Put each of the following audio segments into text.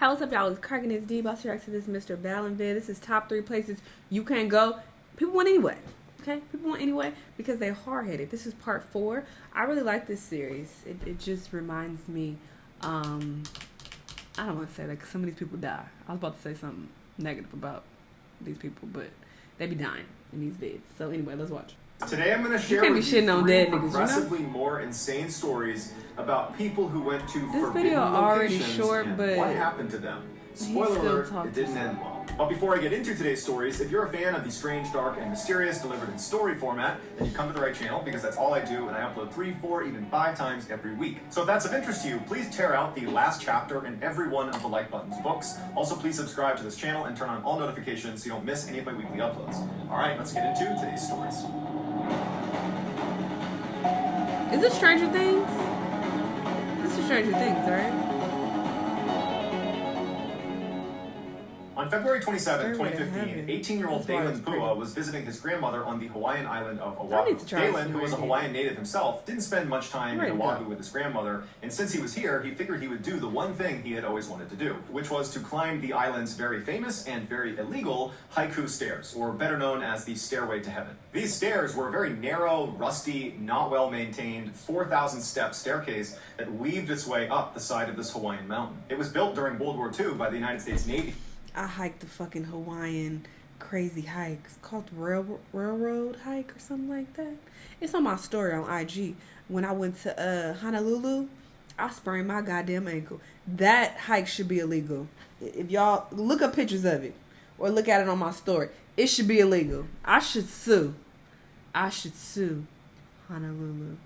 what's up, y'all? It's cracking this D. Boss here. To this Mr. Ballinvid. This is top 3 places you can go. People went anyway. Okay? People went anyway because they're hard-headed. This is part 4. I really like this series. It just reminds me, I don't want to say that because some of these people die. I was about to say something negative about these people, but they be dying in these vids. So anyway, let's watch. Today I'm going to share with you 3 progressively more insane stories about people who went to forbidden locations and what happened to them. Spoiler alert, it didn't end well. But before I get into today's stories, if you're a fan of the strange, dark, and mysterious delivered in story format, then you've come to the right channel because that's all I do, and I upload 3, 4, even 5 times every week. So if that's of interest to you, please tear out the last chapter in every one of the Like Button's books. Also, please subscribe to this channel and turn on all notifications so you don't miss any of my weekly uploads. Alright, let's get into today's stories. Is it Stranger Things? This is Stranger Things, right? On February 27, 2015, 18-year-old Dalen Bouveau was visiting his grandmother on the Hawaiian island of Oahu. Dalen, who was a Hawaiian native himself, didn't spend much time in Oahu with his grandmother, and since he was here, he figured he would do the one thing he had always wanted to do, which was to climb the island's very famous and very illegal Haiku Stairs, or better known as the Stairway to Heaven. These stairs were a very narrow, rusty, not well-maintained, 4,000-step staircase that weaved its way up the side of this Hawaiian mountain. It was built during World War II by the United States Navy. I hiked the fucking Hawaiian crazy hike. It's called the railroad hike or something like that. It's on my story on IG. When I went to Honolulu, I sprained my goddamn ankle. That hike should be illegal. If y'all look up pictures of it or look at it on my story, it should be illegal. I should sue Honolulu.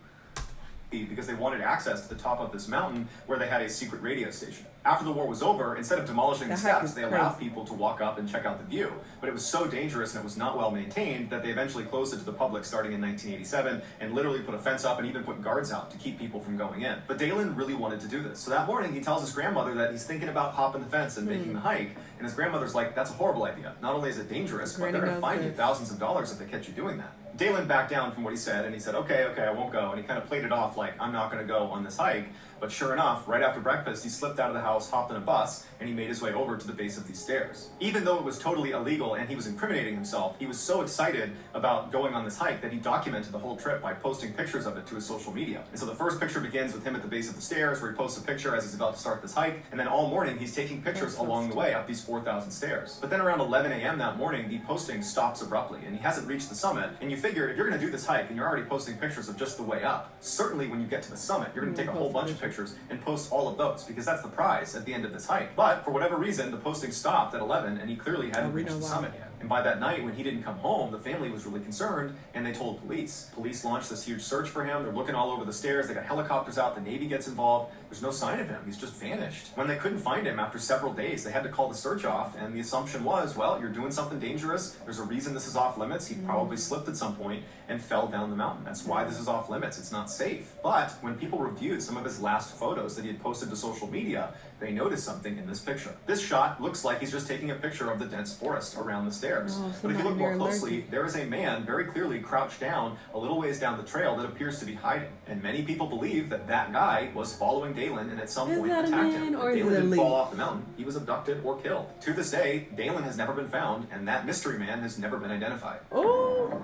Because they wanted access to the top of this mountain where they had a secret radio station. After the war was over, instead of demolishing the steps, they allowed people to walk up and check out the view. But it was so dangerous and it was not well maintained that they eventually closed it to the public starting in 1987 and literally put a fence up and even put guards out to keep people from going in. But Dalen really wanted to do this. So that morning he tells his grandmother that he's thinking about hopping the fence and making the hike. And his grandmother's like, that's a horrible idea. Not only is it dangerous, but they're going to fine you thousands of dollars if they catch you doing that. Dalen backed down from what he said, and he said, okay, I won't go. And he kind of played it off like, I'm not going to go on this hike. But sure enough, right after breakfast, he slipped out of the house, hopped on a bus, and he made his way over to the base of these stairs. Even though it was totally illegal and he was incriminating himself, he was so excited about going on this hike that he documented the whole trip by posting pictures of it to his social media. And so the first picture begins with him at the base of the stairs, where he posts a picture as he's about to start this hike, and then all morning he's taking pictures along the way up these 4,000 stairs. But then around 11 a.m. that morning, the posting stops abruptly, and he hasn't reached the summit. And you figure, if you're going to do this hike and you're already posting pictures of just the way up, certainly when you get to the summit, you're going to take a whole bunch of pictures and post all of those, because that's the prize at the end of this hike. But for whatever reason, the posting stopped at 11, and he clearly hadn't reached the summit yet. And by that night, when he didn't come home, the family was really concerned, and they told police. Police launched this huge search for him. They're looking all over the stairs. They got helicopters out. The Navy gets involved. There's no sign of him. He's just vanished. When they couldn't find him after several days, they had to call the search off, and the assumption was, well, you're doing something dangerous. There's a reason this is off limits. He probably slipped at some point and fell down the mountain. That's why this is off limits. It's not safe. But when people reviewed some of his last photos that he had posted to social media, they noticed something in this picture. This shot looks like he's just taking a picture of the dense forest around the stairs. But if you look more closely, there is a man very clearly crouched down a little ways down the trail that appears to be hiding. And many people believe that that guy was following Dalen and at some point attacked him. But Dalen didn't fall off the mountain. He was abducted or killed. To this day, Dalen has never been found, and that mystery man has never been identified. Oh,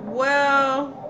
well.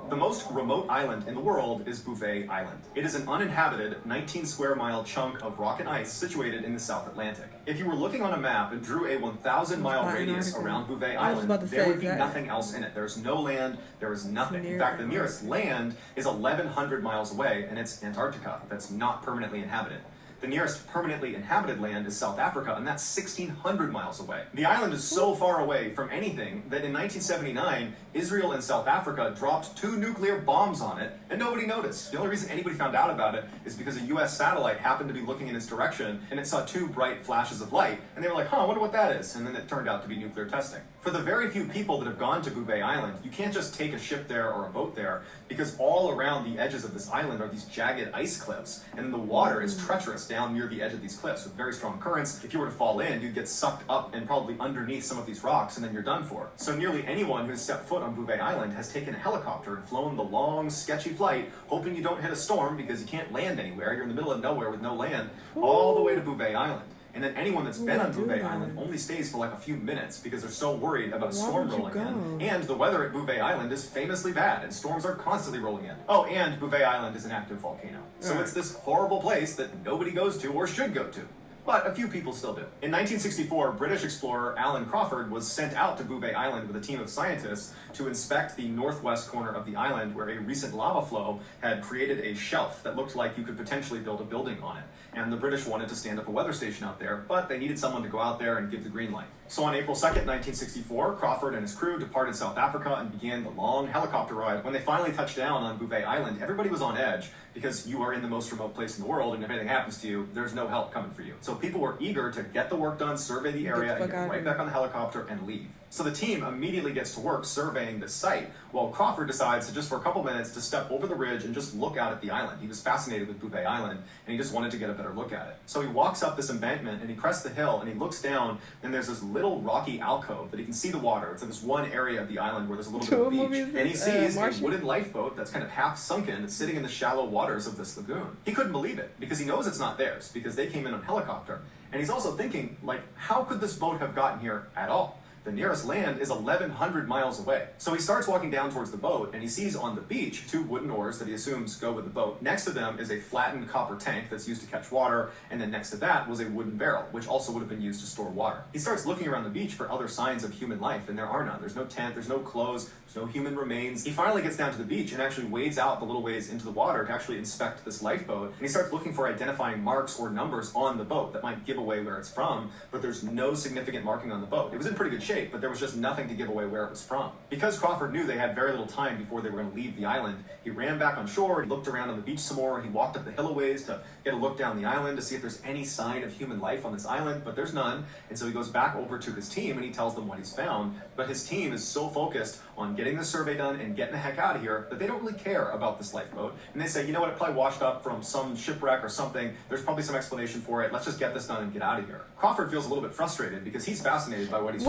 The most remote island in the world is Bouveau Island. It is an uninhabited 19 square mile chunk of rock and ice situated in the South Atlantic. If you were looking on a map and drew a 1,000 mile radius around Bouveau Island, there would be nothing else in it. There's no land, there is nothing. In fact, the nearest land is 1,100 miles away, and it's Antarctica. That's not permanently inhabited. The nearest permanently inhabited land is South Africa, and that's 1,600 miles away. The island is so far away from anything that in 1979, Israel and South Africa dropped 2 nuclear bombs on it, and nobody noticed. The only reason anybody found out about it is because a US satellite happened to be looking in its direction, and it saw 2 bright flashes of light, and they were like, huh, I wonder what that is, and then it turned out to be nuclear testing. For the very few people that have gone to Bouveau Island, you can't just take a ship there or a boat there, because all around the edges of this island are these jagged ice cliffs, and the water is treacherous. down near the edge of these cliffs with very strong currents. If you were to fall in, you'd get sucked up and probably underneath some of these rocks, and then you're done for. So nearly anyone who's stepped foot on Bouveau Island has taken a helicopter and flown the long, sketchy flight, hoping you don't hit a storm because you can't land anywhere. You're in the middle of nowhere with no land, all the way to Bouveau Island. And then anyone that's been on Bouveau Island only stays for like a few minutes because they're so worried about a storm rolling in. And the weather at Bouveau Island is famously bad, and storms are constantly rolling in. Oh, and Bouveau Island is an active volcano. So it's this horrible place that nobody goes to or should go to. But a few people still do. In 1964, British explorer Alan Crawford was sent out to Bouveau Island with a team of scientists to inspect the northwest corner of the island where a recent lava flow had created a shelf that looked like you could potentially build a building on it. And the British wanted to stand up a weather station out there, but they needed someone to go out there and give the green light. So on April 2nd, 1964, Crawford and his crew departed South Africa and began the long helicopter ride. When they finally touched down on Bouveau Island, everybody was on edge because you are in the most remote place in the world, and if anything happens to you, there's no help coming for you. So people were eager to get the work done, survey the area, and get right back on the helicopter and leave. So the team immediately gets to work surveying the site, while Crawford decides to just for a couple minutes to step over the ridge and just look out at the island. He was fascinated with Bouveau Island, and he just wanted to get a better look at it. So he walks up this embankment, and he crests the hill, and he looks down, and there's this little rocky alcove that he can see the water. It's in this one area of the island where there's a little bit of beach. And he sees a wooden lifeboat that's kind of half sunken, that's sitting in the shallow waters of this lagoon. He couldn't believe it, because he knows it's not theirs, because they came in on helicopter. And he's also thinking, like, how could this boat have gotten here at all? The nearest land is 1,100 miles away. So he starts walking down towards the boat, and he sees on the beach 2 wooden oars that he assumes go with the boat. Next to them is a flattened copper tank that's used to catch water, and then next to that was a wooden barrel, which also would have been used to store water. He starts looking around the beach for other signs of human life, and there are none. There's no tent, there's no clothes, there's no human remains. He finally gets down to the beach and actually wades out the little ways into the water to actually inspect this lifeboat, and he starts looking for identifying marks or numbers on the boat that might give away where it's from, but there's no significant marking on the boat. It was in pretty good shape, but there was just nothing to give away where it was from. Because Crawford knew they had very little time before they were going to leave the island, he ran back on shore, he looked around on the beach some more, he walked up the hill a ways to get a look down the island to see if there's any sign of human life on this island, but there's none. And so he goes back over to his team and he tells them what he's found, but his team is so focused on getting the survey done and getting the heck out of here that they don't really care about this lifeboat. And they say, you know what, it probably washed up from some shipwreck or something, there's probably some explanation for it, let's just get this done and get out of here. Crawford feels a little bit frustrated because he's fascinated by what he's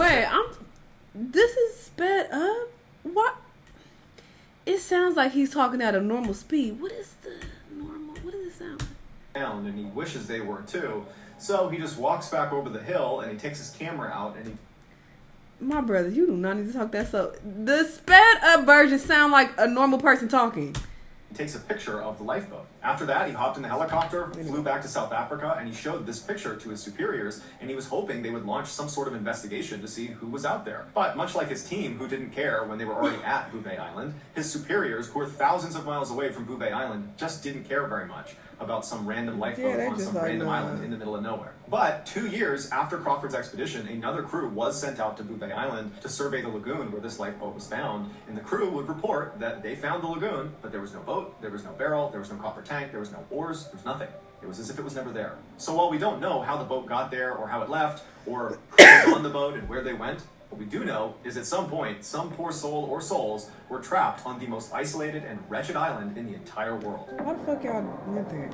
This is sped up? What? It sounds like he's talking at a normal speed. What is the normal? What does it sound like? And he wishes they were too. So he just walks back over the hill and he takes his camera out and he... My brother, you do not need to talk that slow. The sped up version sound like a normal person talking. He takes a picture of the lifeboat. After that, he hopped in the helicopter, flew back to South Africa, and he showed this picture to his superiors, and he was hoping they would launch some sort of investigation to see who was out there. But much like his team, who didn't care when they were already at Bouveau Island, his superiors, who were thousands of miles away from Bouveau Island, just didn't care very much about some random lifeboat on some random island in the middle of nowhere. But 2 years after Crawford's expedition, another crew was sent out to Bouveau Island to survey the lagoon where this lifeboat was found, and the crew would report that they found the lagoon, but there was no boat, there was no barrel, there was no copper tank, there was no oars, there was nothing. It was as if it was never there. So while we don't know how the boat got there or how it left, or who was on the boat and where they went, what we do know is at some point, some poor soul or souls were trapped on the most isolated and wretched island in the entire world. Why the fuck y'all went there?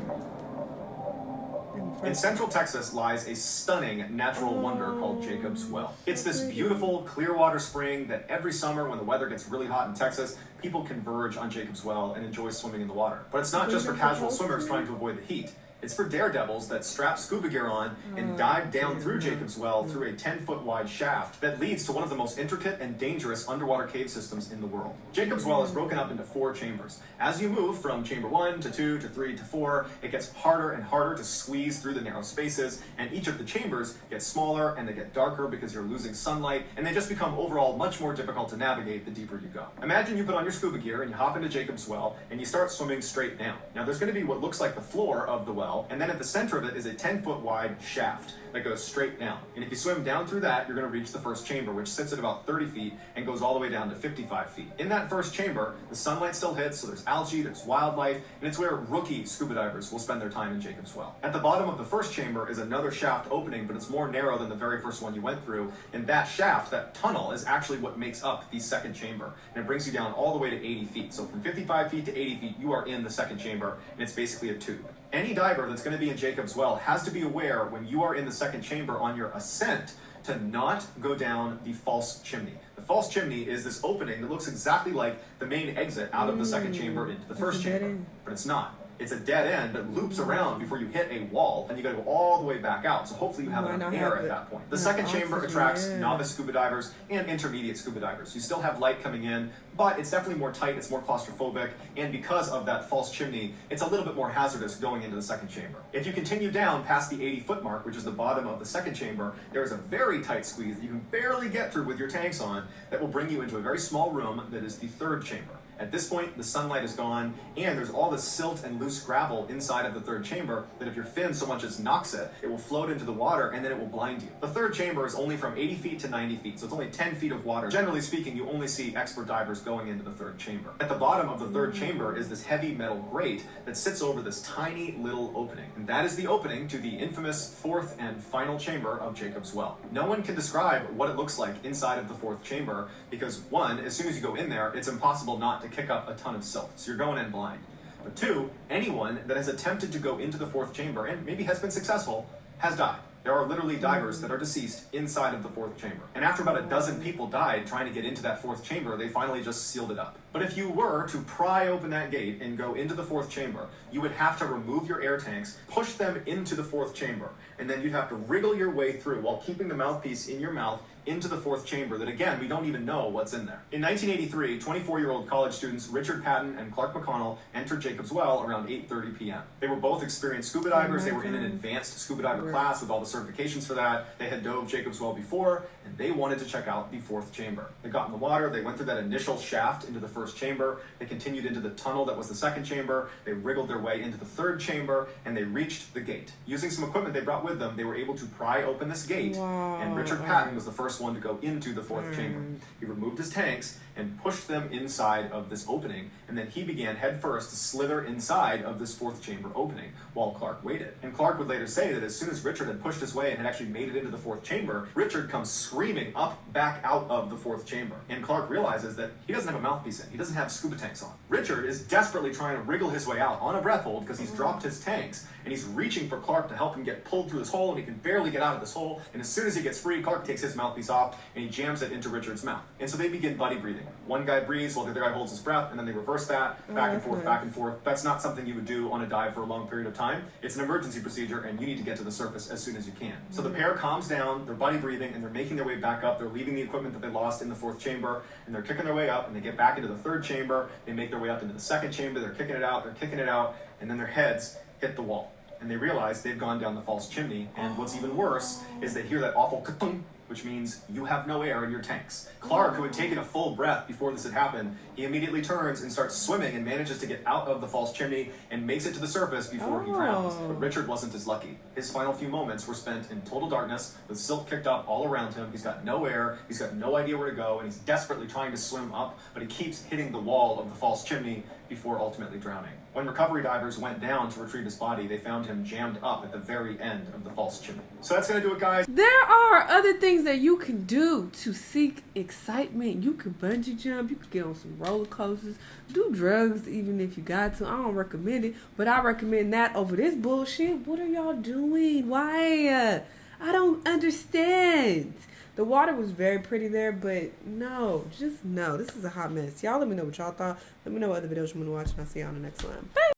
In central Texas lies a stunning natural wonder called Jacob's Well. It's this beautiful, clear water spring that every summer when the weather gets really hot in Texas, people converge on Jacob's Well and enjoy swimming in the water. But it's not just for casual swimmers trying to avoid the heat. It's for daredevils that strap scuba gear on and dive down through Jacob's Well through a 10-foot wide shaft that leads to one of the most intricate and dangerous underwater cave systems in the world. Jacob's Well is broken up into 4 chambers. As you move from chamber 1 to 2 to 3 to 4, it gets harder and harder to squeeze through the narrow spaces, and each of the chambers gets smaller and they get darker because you're losing sunlight, and they just become overall much more difficult to navigate the deeper you go. Imagine you put on your scuba gear and you hop into Jacob's Well and you start swimming straight down. Now there's going to be what looks like the floor of the well, and then at the center of it is a 10-foot wide shaft that goes straight down. And if you swim down through that, you're going to reach the first chamber, which sits at about 30 feet and goes all the way down to 55 feet. In that first chamber, the sunlight still hits, so there's algae, there's wildlife, and it's where rookie scuba divers will spend their time in Jacob's Well. At the bottom of the first chamber is another shaft opening, but it's more narrow than the very first one you went through, and that shaft, that tunnel, is actually what makes up the second chamber, and it brings you down all the way to 80 feet. So from 55 feet to 80 feet, you are in the second chamber, and it's basically a tube. Any diver that's going to be in Jacob's Well has to be aware when you are in the second chamber on your ascent to not go down the false chimney. The false chimney is this opening that looks exactly like the main exit out of the second chamber into the first chamber, but it's not. It's a dead end that loops around before you hit a wall, and you got to go all the way back out. So hopefully you have enough air at that point. The second chamber attracts novice scuba divers and intermediate scuba divers. You still have light coming in, but it's definitely more tight, it's more claustrophobic, and because of that false chimney, it's a little bit more hazardous going into the second chamber. If you continue down past the 80-foot mark, which is the bottom of the second chamber, there is a very tight squeeze that you can barely get through with your tanks on that will bring you into a very small room that is the third chamber. At this point, the sunlight is gone, and there's all the silt and loose gravel inside of the third chamber that if your fin so much as knocks it, it will float into the water and then it will blind you. The third chamber is only from 80 feet to 90 feet, so it's only 10 feet of water. Generally speaking, you only see expert divers going into the third chamber. At the bottom of the third chamber is this heavy metal grate that sits over this tiny little opening, and that is the opening to the infamous fourth and final chamber of Jacob's Well. No one can describe what it looks like inside of the fourth chamber because, one, as soon as you go in there, it's impossible not to kick up a ton of silt, so you're going in blind. But two, anyone that has attempted to go into the fourth chamber and maybe has been successful has died. There are literally divers that are deceased inside of the fourth chamber. And after about a dozen people died trying to get into that fourth chamber, they finally just sealed it up. But if you were to pry open that gate and go into the fourth chamber, you would have to remove your air tanks, push them into the fourth chamber, and then you'd have to wriggle your way through while keeping the mouthpiece in your mouth into the fourth chamber that, again, we don't even know what's in there. In 1983, 24-year-old college students Richard Patton and Clark McConnell entered Jacob's Well around 8:30 p.m. They were both experienced scuba divers. They were in an advanced scuba diver class with all the certifications for that. They had dove Jacob's Well before, and they wanted to check out the fourth chamber. They got in the water. They went through that initial shaft into the first chamber. They continued into the tunnel that was the second chamber. They wriggled their way into the third chamber, and they reached the gate. Using some equipment they brought with them, they were able to pry open this gate, and Richard Patton was the first one to go into the fourth chamber. He removed his tanks and pushed them inside of this opening, and then he began headfirst to slither inside of this fourth chamber opening while Clark waited. And Clark would later say that as soon as Richard had pushed his way and had actually made it into the fourth chamber, Richard comes screaming up back out of the fourth chamber. And Clark realizes that he doesn't have a mouthpiece in. He doesn't have scuba tanks on. Richard is desperately trying to wriggle his way out on a breath hold because he's dropped his tanks, and he's reaching for Clark to help him get pulled through this hole, and he can barely get out of this hole. And as soon as he gets free, Clark takes his mouthpiece off and he jams it into Richard's mouth. And so they begin buddy breathing. One guy breathes while the other guy holds his breath, and then they reverse that back and forth, back and forth. That's not something you would do on a dive for a long period of time. It's an emergency procedure, and you need to get to the surface as soon as you can. So the pair calms down, they're buddy breathing, and they're making their way back up. They're leaving the equipment that they lost in the fourth chamber, and they're kicking their way up, and they get back into the third chamber. They make their way up into the second chamber. They're kicking it out, and then their heads hit the wall. And they realize they've gone down the false chimney, and what's even worse is they hear that awful ka-tung, which means you have no air in your tanks. Clark, who had taken a full breath before this had happened, he immediately turns and starts swimming and manages to get out of the false chimney and makes it to the surface before he drowns. But Richard wasn't as lucky. His final few moments were spent in total darkness, with silt kicked up all around him. He's got no air, he's got no idea where to go, and he's desperately trying to swim up, but he keeps hitting the wall of the false chimney before ultimately drowning. When recovery divers went down to retrieve his body, they found him jammed up at the very end of the false chimney. So that's going to do it, guys. There are other things that you can do to seek excitement. You can bungee jump. You can get on some roller coasters. Do drugs even if you got to. I don't recommend it, but I recommend that over this bullshit. What are y'all doing? Why? I don't understand. The water was very pretty there, but no, just no. This is a hot mess. Y'all let me know what y'all thought. Let me know what other videos you want to watch, and I'll see y'all on the next one. Bye.